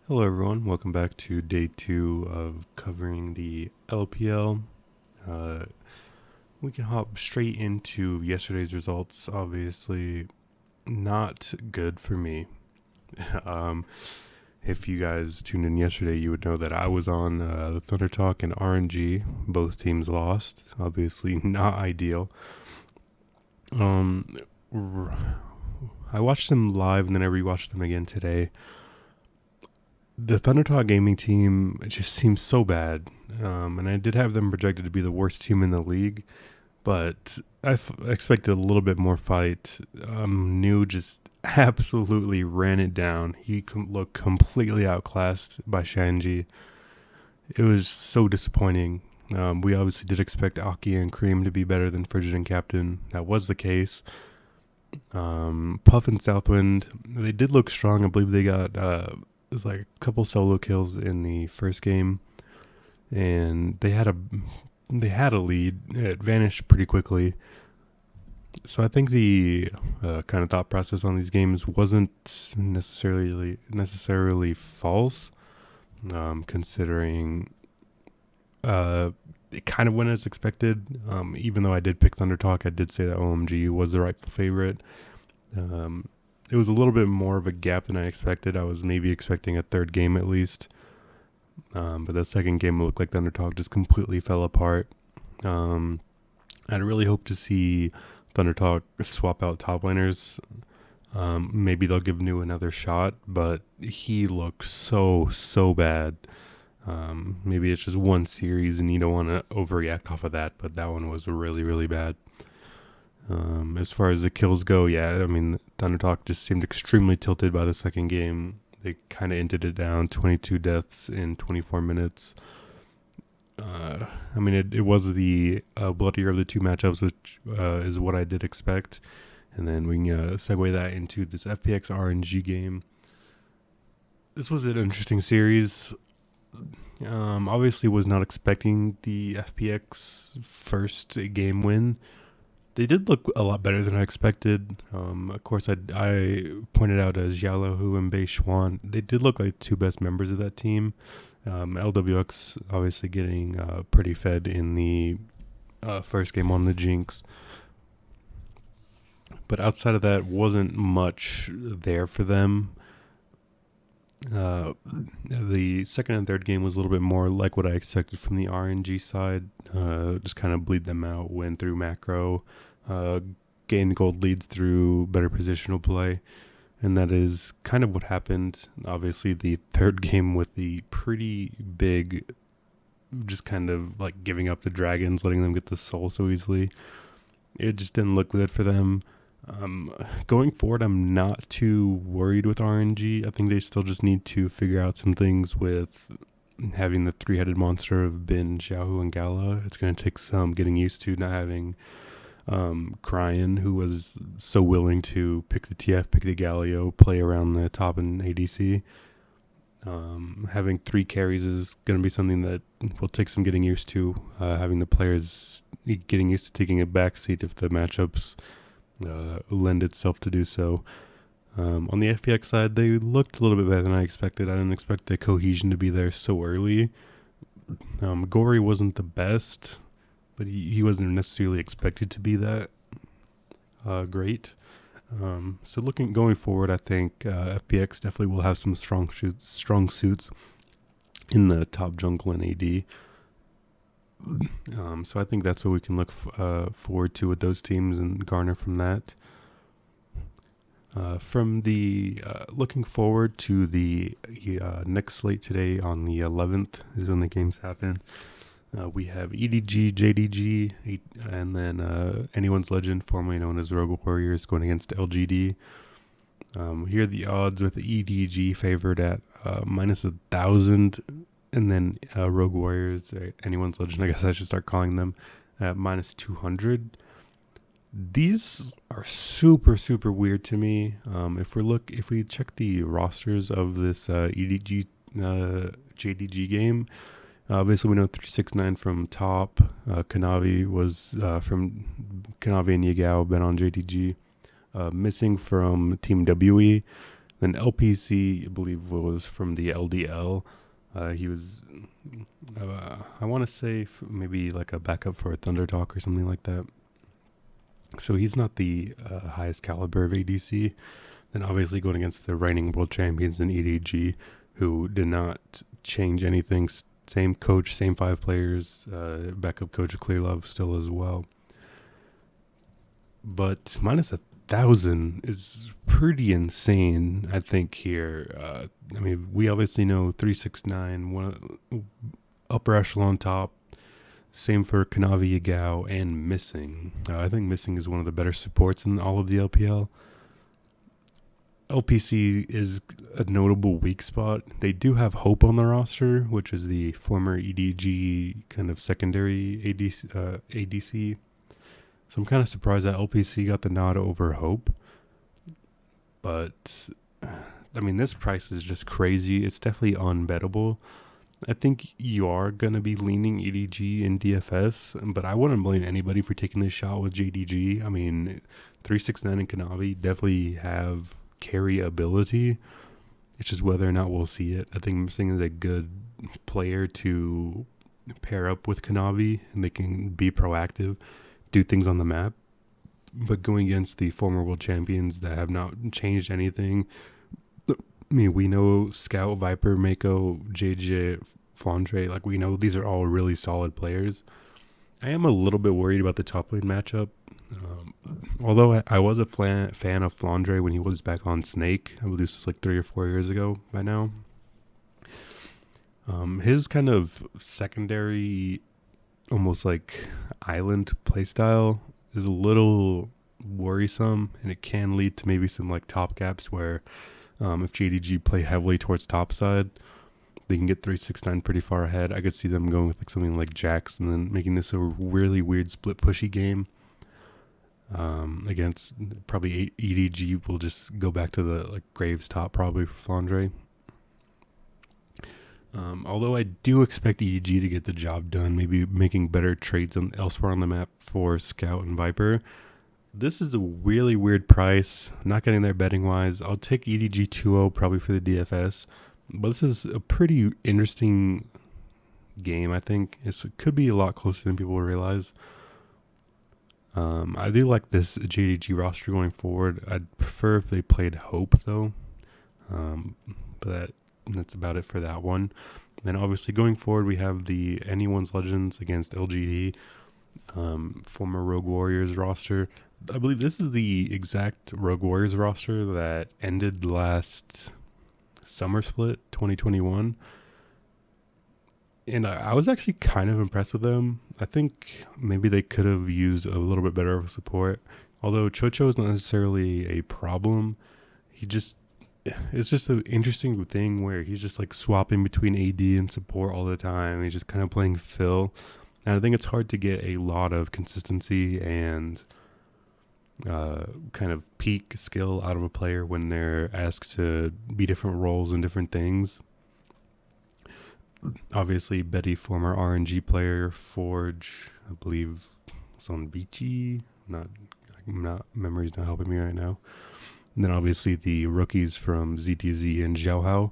Hello everyone, welcome back to day 2 of covering the LPL. Uh, we can hop straight into yesterday's results. Obviously, not good for me. um, if you guys tuned in yesterday, you would know that I was on the Thunder Talk and RNG. Both teams lost. Obviously, not ideal. Um, I watched them live and then I rewatched them again today. The Thunder Talk Gaming team just seems so bad, and I did have them projected to be the worst team in the league, but expected a little bit more fight. New just absolutely ran it down. He looked completely outclassed by Shanji. It was so disappointing. We obviously did expect Aki and Cream to be better than Frigid and Captain. That was the case. Puff and Southwind, they did look strong. I believe they got it was like a couple solo kills in the first game, and they had a lead. It vanished pretty quickly. So I think the kind of thought process on these games wasn't necessarily false, considering it kind of went as expected. Even though I did pick Thunder Talk, I did say that OMG was the rightful favorite. It was a little bit more of a gap than I expected. I was maybe expecting a third game at least. But that second game looked like Thunder Talk just completely fell apart. I'd really hope to see Thunder Talk swap out top laners. Maybe they'll give New another shot, but he looked so bad. Maybe it's just one series and you don't want to overreact off of that, but that one was really bad. As far as the kills go, yeah, I mean, Thunder Talk just seemed extremely tilted by the second game. They kind of ended it down, 22 deaths in 24 minutes. I mean, it was the bloodier of the two matchups, which is what I did expect. And then we can segue that into this FPX RNG game. This was an interesting series. Obviously was not expecting the FPX first game win. They did look a lot better than I expected. Of course, I pointed out as Xiaolahu and Bei Xuan. They did look like two best members of that team. LWX obviously getting pretty fed in the first game on the Jinx. But outside of that, wasn't much there for them. The second and third game was a little bit more like what I expected from the RNG side. Just kind of bleed them out, win through macro, gain gold leads through better positional play. And that is kind of what happened. Obviously, the third game with the pretty big, just kind of like giving up the dragons, letting them get the soul so easily. It just didn't look good for them. Going forward, I'm not too worried with RNG. I think they still just need to figure out some things with having the three-headed monster of Bin, Xiaohu, and Gala. It's going to take some getting used to not having Cryan, who was so willing to pick the TF, pick the Galio, play around the top in ADC. Having three carries is going to be something that will take some getting used to. Having the players getting used to taking a backseat if the matchups lend itself to do so. On the FPX side, they looked a little bit better than I expected. I didn't expect the cohesion to be there so early. Gory wasn't the best, but he wasn't necessarily expected to be that great. So going forward, I think FPX definitely will have some strong suits in the top jungle and AD. So I think that's what we can look forward to with those teams and garner from that. From the looking forward to the next slate today on the 11th is when the games happen. We have EDG, JDG, and then Anyone's Legend, formerly known as Rogue Warriors, going against LGD. Here are the odds with the EDG favored at minus 1,000. And then Rogue Warriors, Anyone's Legend, I guess I should start calling them, at minus 200. These are super weird to me. If we check the rosters of this EDG JDG game, obviously we know 369 from top. Kanavi was from Kanavi and Yagao been on JDG. Missing from Team WE. Then LPC, I believe, was from the LDL. He was, I want to say, maybe like a backup for a Thunder Talk or something like that. So he's not the highest caliber of ADC. Then obviously going against the reigning world champions in EDG, who did not change anything. Same coach, same 5 players. Backup coach Clearlove still as well. But minus 1,000 is pretty insane, I think, here. I mean, we obviously know 369, one upper echelon top. Same for Kanavi Yagao and Missing. I think Missing is one of the better supports in all of the LPL. LPC is a notable weak spot. They do have Hope on the roster, which is the former EDG kind of secondary ADC. So I'm kind of surprised that LPC got the nod over Hope. But, I mean, this price is just crazy. It's definitely unbettable. I think you are going to be leaning EDG in DFS, but I wouldn't blame anybody for taking this shot with JDG. I mean, 369 and Kanavi definitely have carry ability. It's just whether or not we'll see it. I think Missing is a good player to pair up with Kanavi, and they can be proactive, do things on the map. But going against the former world champions that have not changed anything, I mean, we know Scout, Viper, Mako, JJ, Flandre, like we know these are all really solid players. I am a little bit worried about the top lane matchup. Although I was a fan of Flandre when he was back on Snake. I believe this was like 3 or 4 years ago by now. His kind of secondary, almost like island playstyle is a little worrisome, and it can lead to maybe some like top gaps where if JDG play heavily towards top side, they can get 369 pretty far ahead. I could see them going with like something like Jax and then making this a really weird split pushy game. Against probably EDG will just go back to the like Graves top probably for Flandre. Although I do expect EDG to get the job done, maybe making better trades elsewhere on the map for Scout and Viper. This is a really weird price. Not getting there betting wise. I'll take EDG 2-0 probably for the DFS. But this is a pretty interesting game, I think. It could be a lot closer than people realize. I do like this JDG roster going forward. I'd prefer if they played Hope, though. But that's about it for that one. Then obviously going forward, we have the Anyone's Legends against LGD, former Rogue Warriors roster. I believe this is the exact Rogue Warriors roster that ended last summer split 2021. And I was actually kind of impressed with them. I think maybe they could have used a little bit better of support. Although Chocho is not necessarily a problem. It's just an interesting thing where he's just like swapping between AD and support all the time. He's just kind of playing Phil. And I think it's hard to get a lot of consistency and kind of peak skill out of a player when they're asked to be different roles and different things. Obviously, Betty, former RNG player, Forge, I believe, was on Beachy. Memory's not helping me right now. And then obviously the rookies from ZTZ and Zhao.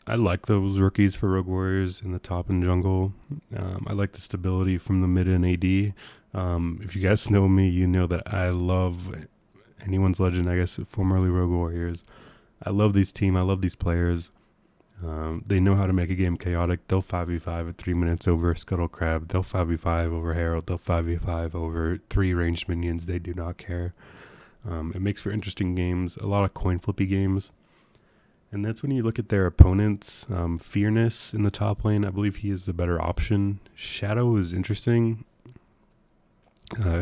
I like those rookies for Rogue Warriors in the top and jungle. I like the stability from the mid and AD. If you guys know me, you know that I love Anyone's Legend, I guess, formerly Rogue Warriors. I love these team. I love these players. They know how to make a game chaotic. They'll 5v5 at 3 minutes over Scuttle Crab. They'll 5v5 over Herald. They'll 5v5 over 3 ranged minions. They do not care. It makes for interesting games, a lot of coin flippy games. And that's when you look at their opponents. Fearness in the top lane, I believe he is the better option. Shadow is interesting.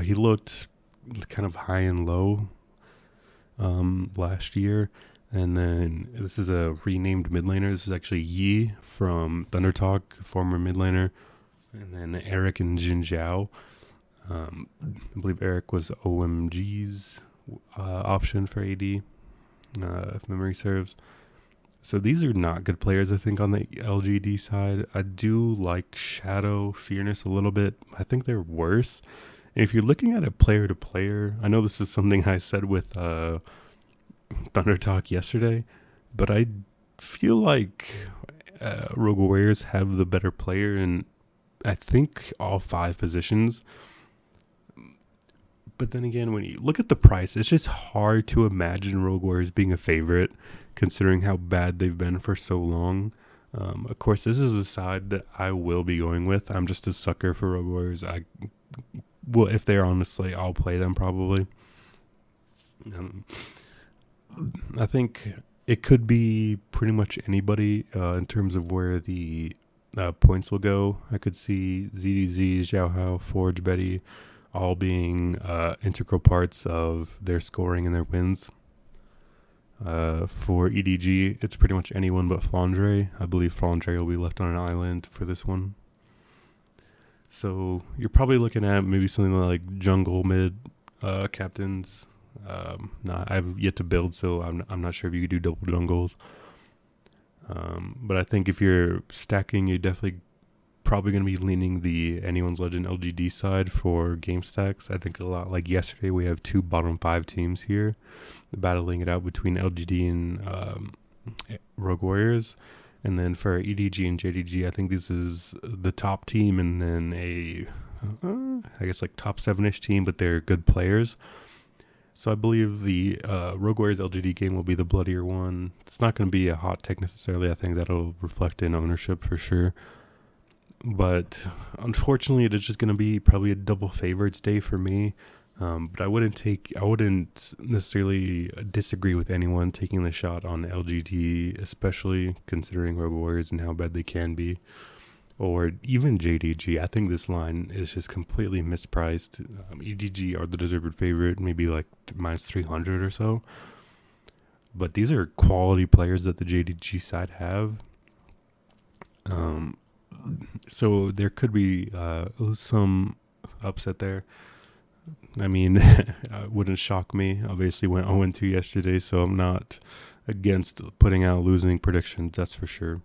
He looked kind of high and low last year. And then this is a renamed mid laner. This is actually Yi from Thunder Talk, former mid laner. And then Eric and Jin Zhao. I believe Eric was OMG's option for AD, if memory serves. So these are not good players, I think, on the LGD side. I do like Shadow, Fearness a little bit. I think they're worse. And if you're looking at it player to player, I know this is something I said with Thunder Talk yesterday, but I feel like Rogue Warriors have the better player in, I think, all 5 positions. But then again, when you look at the price, it's just hard to imagine Rogue Warriors being a favorite, considering how bad they've been for so long. Of course, this is a side that I will be going with. I'm just a sucker for Rogue Warriors. Well, if they're on the slate, I'll play them probably. I think it could be pretty much anybody in terms of where the points will go. I could see ZDZ, Xiaohao, Forge, Betty all being integral parts of their scoring and their wins. For EDG, it's pretty much anyone but Flandre. I believe Flandre will be left on an island for this one. So you're probably looking at maybe something like jungle mid captains. I've yet to build, so I'm not sure if you could do double jungles. But I think if you're stacking, you're definitely probably going to be leaning the Anyone's Legend LGD side for game stacks. I think a lot like yesterday, we have 2 bottom 5 teams here battling it out between LGD and Rogue Warriors. And then for EDG and JDG, I think this is the top team and then I guess like top 7-ish team, but they're good players. So I believe the Rogue Warriors LGD game will be the bloodier one. It's not going to be a hot take necessarily. I think that'll reflect in ownership for sure. But unfortunately, it is just going to be probably a double favorites day for me. But I wouldn't necessarily disagree with anyone taking the shot on LGD, especially considering Rogue Warriors and how bad they can be. Or even JDG. I think this line is just completely mispriced. EDG are the deserved favorite, maybe like minus 300 or so. But these are quality players that the JDG side have. So there could be some upset there. I mean, it wouldn't shock me. Obviously went 0-2 yesterday, so I'm not against putting out losing predictions, that's for sure.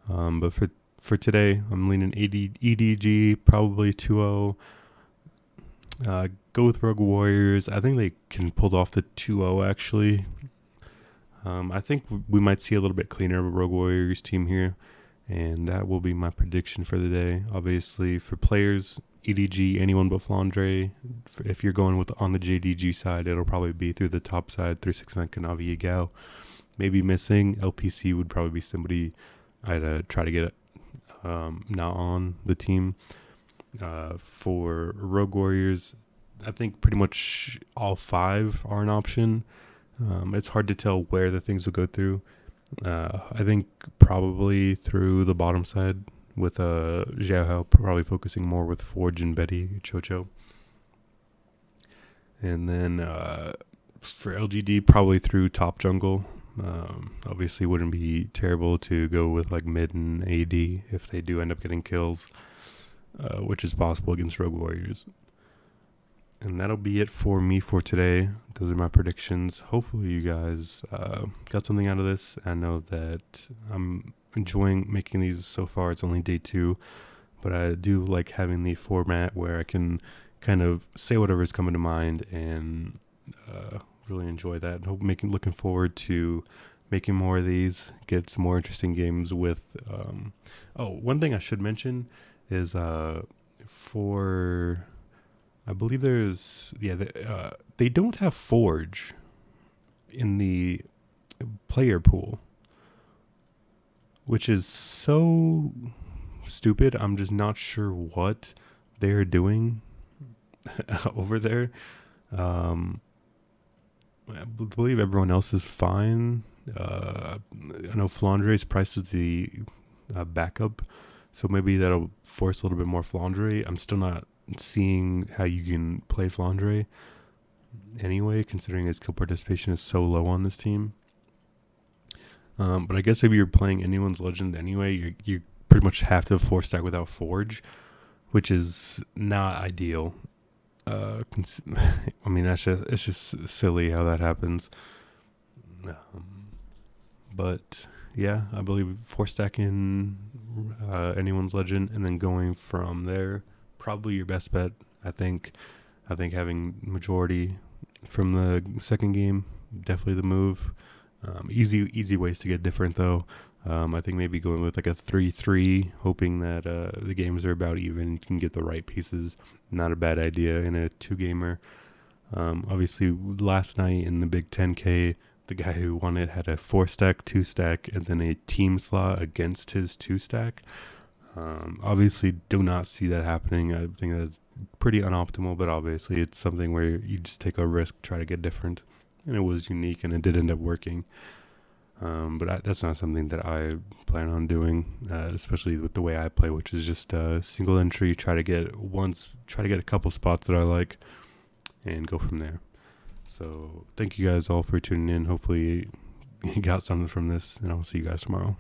But for today, I'm leaning EDG, probably 2-0. Go with Rogue Warriors. I think they can pull off the 2-0 actually. I think we might see a little bit cleaner of a Rogue Warriors team here. And that will be my prediction for the day. Obviously, for players, EDG, anyone but Flandre. If you're going with on the JDG side, it'll probably be through the top side, 369 Kanavi Yagao. Maybe missing. LPC would probably be somebody I'd try to get not on the team. For Rogue Warriors, I think pretty much all 5 are an option. It's hard to tell where the things will go through. I think probably through the bottom side with Xiaohao probably focusing more with Forge and Betty Chocho. And then for LGD probably through top jungle. Obviously wouldn't be terrible to go with like mid and AD if they do end up getting kills, which is possible against Rogue Warriors. And that'll be it for me for today. Those are my predictions. Hopefully you guys got something out of this. I know that I'm enjoying making these so far. It's only day 2. But I do like having the format where I can kind of say whatever's coming to mind and really enjoy that. Looking forward to making more of these, get some more interesting games with... one thing I should mention is for... I believe there's, they don't have Forge in the player pool, which is so stupid. I'm just not sure what they're doing over there. I believe everyone else is fine. I know Flandre's priced as the backup, so maybe that'll force a little bit more Flandre. I'm still not seeing how you can play Flandre anyway, considering his kill participation is so low on this team. But I guess if you're playing Anyone's Legend anyway, you pretty much have to 4-stack without Forge, which is not ideal. I mean, it's just silly how that happens. But yeah, I believe 4-stacking Anyone's Legend and then going from there, probably your best bet. I think having majority from the second game definitely the move. Easy ways to get different though. I think maybe going with like a 3-3, hoping that the games are about even. You can get the right pieces. Not a bad idea in a 2-gamer. Obviously, last night in the Big 10K, the guy who won it had a 4-stack, 2-stack, and then a team slot against his 2-stack. Obviously, do not see that happening. I think that's pretty unoptimal, but obviously, it's something where you just take a risk, try to get different. And it was unique, and it did end up working. But that's not something that I plan on doing, especially with the way I play, which is just single entry. Try to get a couple spots that I like, and go from there. So thank you guys all for tuning in. Hopefully you got something from this, and I'll see you guys tomorrow.